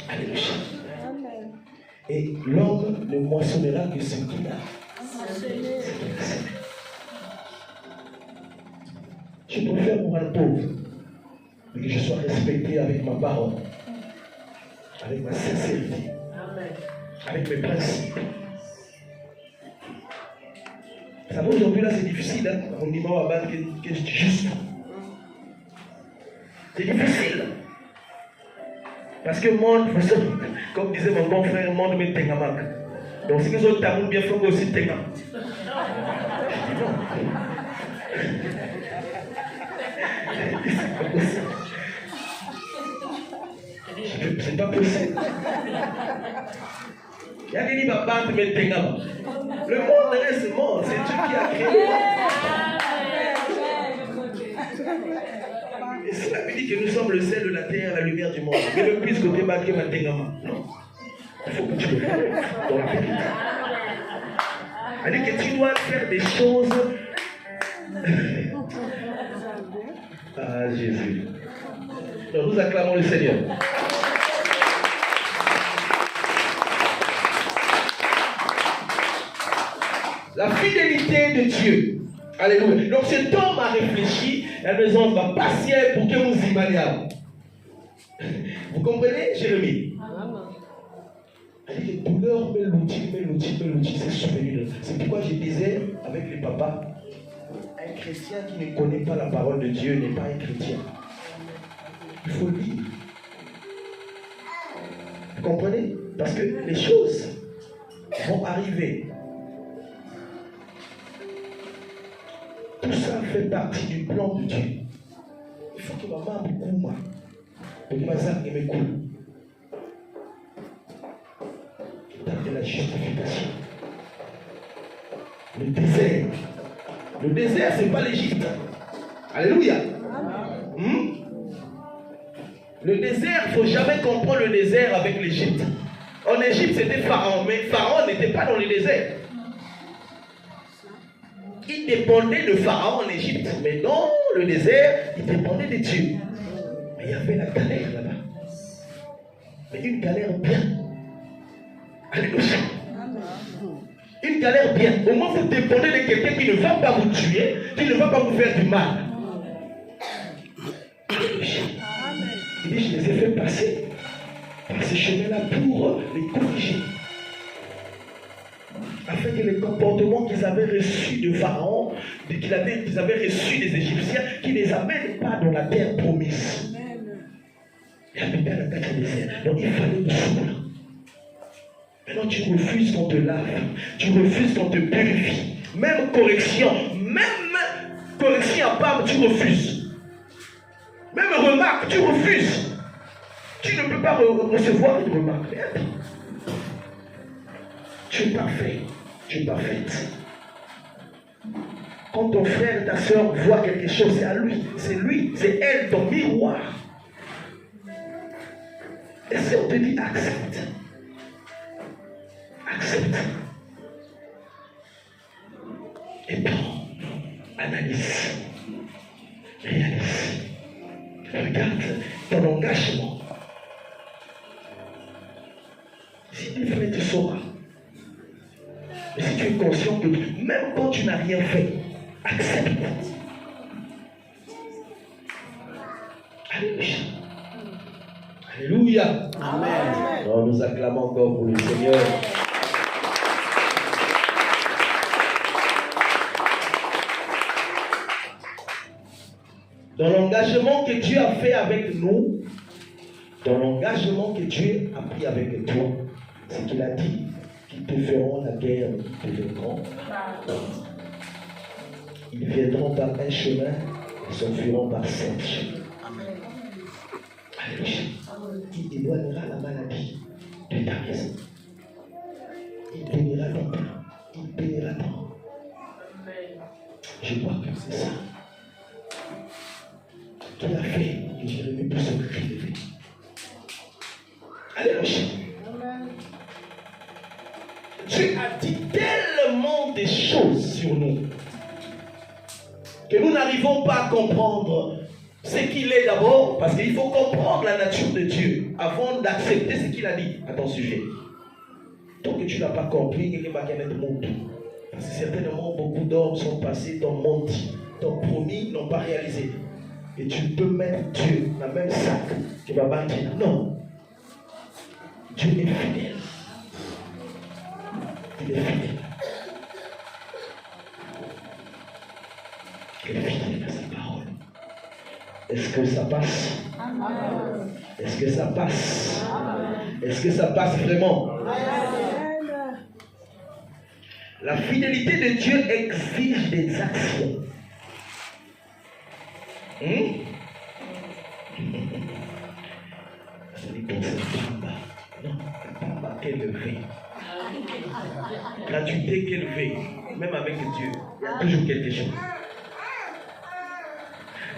Alléluia. Et l'homme ne moissonnera que ce qu'il a. Je préfère mourir pauvre, mais que je sois respecté avec ma parole, avec ma sincérité, avec mes principes. Ça va aujourd'hui, là, c'est difficile. Hein? On dit, moi, que je dis juste. C'est difficile. Parce que monde, comme disait mon bon frère, monde met tengamak. Donc si vous avez bien fait, vous aussi tengam. C'est pas possible. Il y a des gens qui mettent tengam. Le monde reste mort, c'est Dieu qui a créé. Et c'est la Bible dit que nous sommes le sel de la terre, la lumière du monde. Mais le plus côté marqué Matengama. Non. Il faut que tu le fasses dans la vérité. C'est-à-dire que tu dois faire des choses. Ah Jésus. Donc nous acclamons le Seigneur. La fidélité de Dieu. Alléluia. Donc cet homme a réfléchi, la maison va passer pour que vous imaginiez. Vous comprenez, Jérémie? Les douleurs, mais l'outil, c'est souvenu. C'est pourquoi je disais avec les papas, un chrétien qui ne connaît pas la parole de Dieu n'est pas un chrétien. Il faut le dire. Vous comprenez? Parce que les choses vont arriver. Tout ça fait partie du plan de Dieu. Il faut que maman beaucoup moi. Pour que ma sœur me coule. De la justification. Le désert. Le désert, ce n'est pas l'Égypte. Alléluia. Le désert, il ne faut jamais comprendre le désert avec l'Égypte. En Égypte, c'était Pharaon, mais Pharaon n'était pas dans le désert. Il dépendait de Pharaon en Égypte, mais dans le désert, il dépendait de Dieu. Mais il y avait la galère là-bas. Mais une galère bien. Alléluia. Une galère bien. Au moins, vous dépendez de quelqu'un qui ne va pas vous tuer, qui ne va pas vous faire du mal. Il dit, je les ai fait passer par ce chemin-là pour les corriger. Afin que les comportements qu'ils avaient reçus de Pharaon, qu'ils avaient reçus des Égyptiens, qui ne les amènent pas dans la terre promise. Il y avait bien la terre désert. Donc il fallait le souffle. Maintenant tu refuses qu'on te lave, tu refuses qu'on te purifie. Même correction à part, tu refuses. Même remarque, tu refuses. Tu ne peux pas recevoir une remarque. Tu es parfait. Tu es parfaite. Quand ton frère et ta soeur voient quelque chose, c'est à lui, c'est elle, ton miroir. Et si on te dit accepte, accepte. Et puis, analyse, réalise. Regarde ton engagement. Si tu fais, tu sauras. Mais si tu es conscient que même quand tu n'as rien fait, accepte. Alléluia. Alléluia. Amen. Alors nous acclamons encore pour le Seigneur. Dans l'engagement que Dieu a fait avec nous, dans l'engagement que Dieu a pris avec toi, c'est qu'il a dit qu'ils te feront la guerre, ils te vaincront. Ils viendront par un chemin et s'enfuiront par 7 chemins. Alléluia. Il éloignera la maladie de ta maison. Il bénira ton pain. Il bénira ton. Je vois que c'est ça qu'il a fait que Jérémie puisse se relever. Alléluia. Dieu a dit tellement de choses sur nous que nous n'arrivons pas à comprendre ce qu'il est d'abord, parce qu'il faut comprendre la nature de Dieu. avant d'accepter ce qu'il a dit à ton sujet. Tant que tu n'as pas compris, il va y avoir de monde. Parce que certainement, beaucoup d'hommes sont passés, t'ont menti, t'ont promis, n'ont pas réalisé. Et tu peux mettre Dieu dans le même sac qui va bâtir. Non. Dieu est fidèle. Il est fidèle. Il est fidèle à sa parole. Est-ce que ça passe? Amen. Est-ce que ça passe? Amen. Est-ce que ça passe vraiment? Amen. La fidélité de Dieu exige des actions. Ça dit qu'on se Pamba. Non, Pamba élevé. Quand tu t'es élevé, même avec Dieu, il y a toujours quelque chose.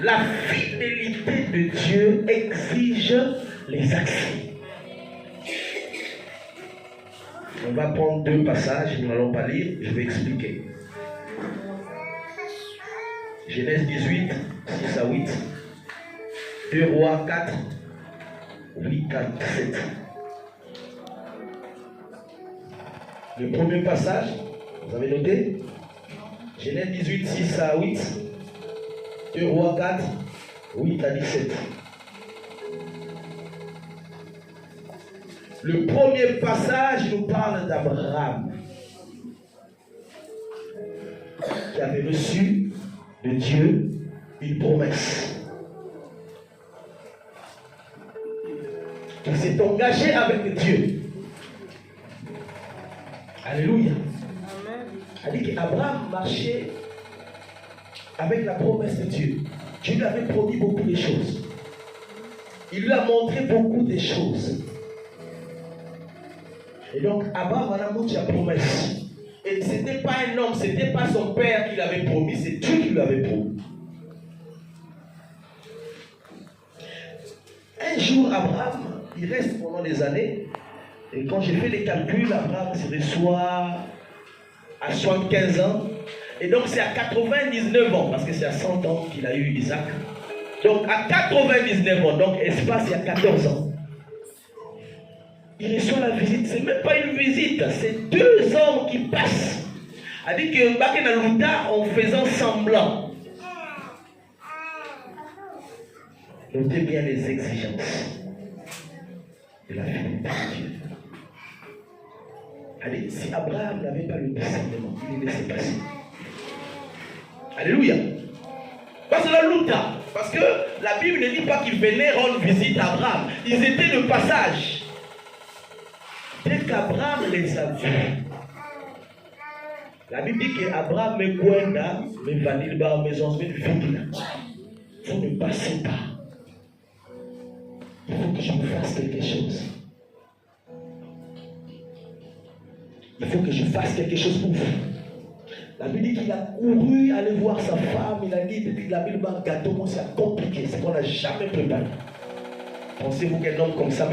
La fidélité de Dieu exige les actions. On va prendre 2 passages, nous n'allons pas lire, je vais expliquer. Genèse 18, 6 à 8. 2 Rois 4, 8 à 7. Le premier passage, vous avez noté? Genèse 18, 6 à 8. 2 Rois 4, 8 à 17. Le premier passage nous parle d'Abraham, qui avait reçu de Dieu une promesse. Il s'est engagé avec Dieu. Alléluia. A dit qu'Abraham marchait avec la promesse de Dieu. Dieu lui avait promis beaucoup de choses. Il lui a montré beaucoup de choses. Et donc, Abraham a montré la promesse. Et ce n'était pas un homme, ce n'était pas son père qui l'avait promis, c'est Dieu qui lui avait promis. Un jour, Abraham, il reste pendant des années. Et quand j'ai fait les calculs, Abraham se reçoit à 75 ans. Et donc, c'est à 99 ans, parce que c'est à 100 ans qu'il a eu Isaac. Donc, à 99 ans, donc espace, il y a 14 ans. Il reçoit la visite. Ce n'est même pas une visite, c'est 2 hommes qui passent. Il a dit que Bakena Luta, en faisant semblant. Notez bien les exigences de la fidélité de Dieu. Allez, si Abraham n'avait pas le discernement, il les laissait passer. Alléluia. Parce que la Luta, parce que la Bible ne dit pas qu'ils venaient rendre visite à Abraham. Ils étaient de passage. Dès qu'Abraham les a vus, la Bible dit qu'Abraham me guenda, me vanille dans la maison, me vide. Vous ne passez pas. Il faut que je vous fasse quelque chose. Il faut que je fasse quelque chose pour vous. La Bible dit qu'il a couru aller voir sa femme. Il a dit depuis la Bible, un gâteau, c'est compliqué. C'est qu'on n'a jamais préparé. Pensez-vous qu'un homme comme ça,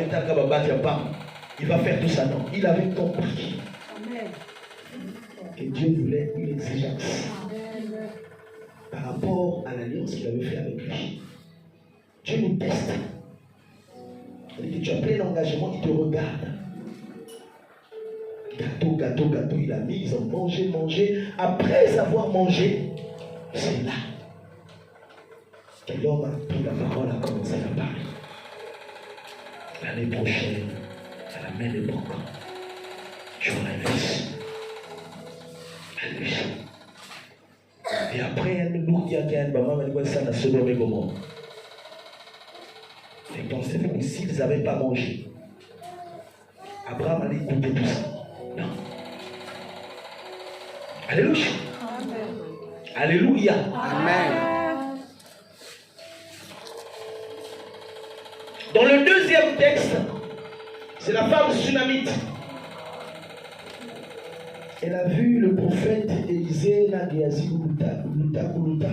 il va faire tout ça? Non. Il avait compris. Amen. Que Dieu voulait une exigence par rapport à l'alliance qu'il avait fait avec lui. Dieu nous teste. Il dit que tu as plein d'engagement, il te regarde. Gâteau, gâteau, gâteau, il a mis, ils ont mangé, mangé. Après avoir mangé, c'est là que l'homme a pris la parole, a commencé à parler. L'année prochaine, à la même époque, tu auras un fils. Alléluia. Et après, il y a un maman qui a dit ça dans Sodome et Gomorrhe. Et pensez-vous que s'ils n'avaient pas mangé, Abraham allait écouter tout ça? Non. Alléluia. Amen. Alléluia. Amen. Dans le deuxième texte, c'est la femme sunamite. Elle a vu le prophète Élisée na Géasi Kuluta.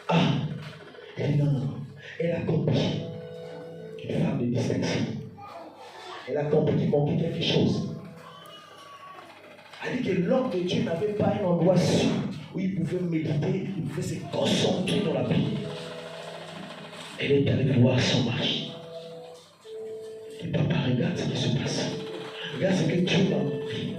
Ah, elle non. Elle a compris. Une femme de distinction. Elle a compris qu'il manquait quelque chose. Elle a dit que l'homme de Dieu n'avait pas un endroit sûr où il pouvait méditer, il pouvait se concentrer dans la prière. Elle est allée voir son mari. Et papa, regarde ce qui se passe. Regarde ce que Dieu m'a montré.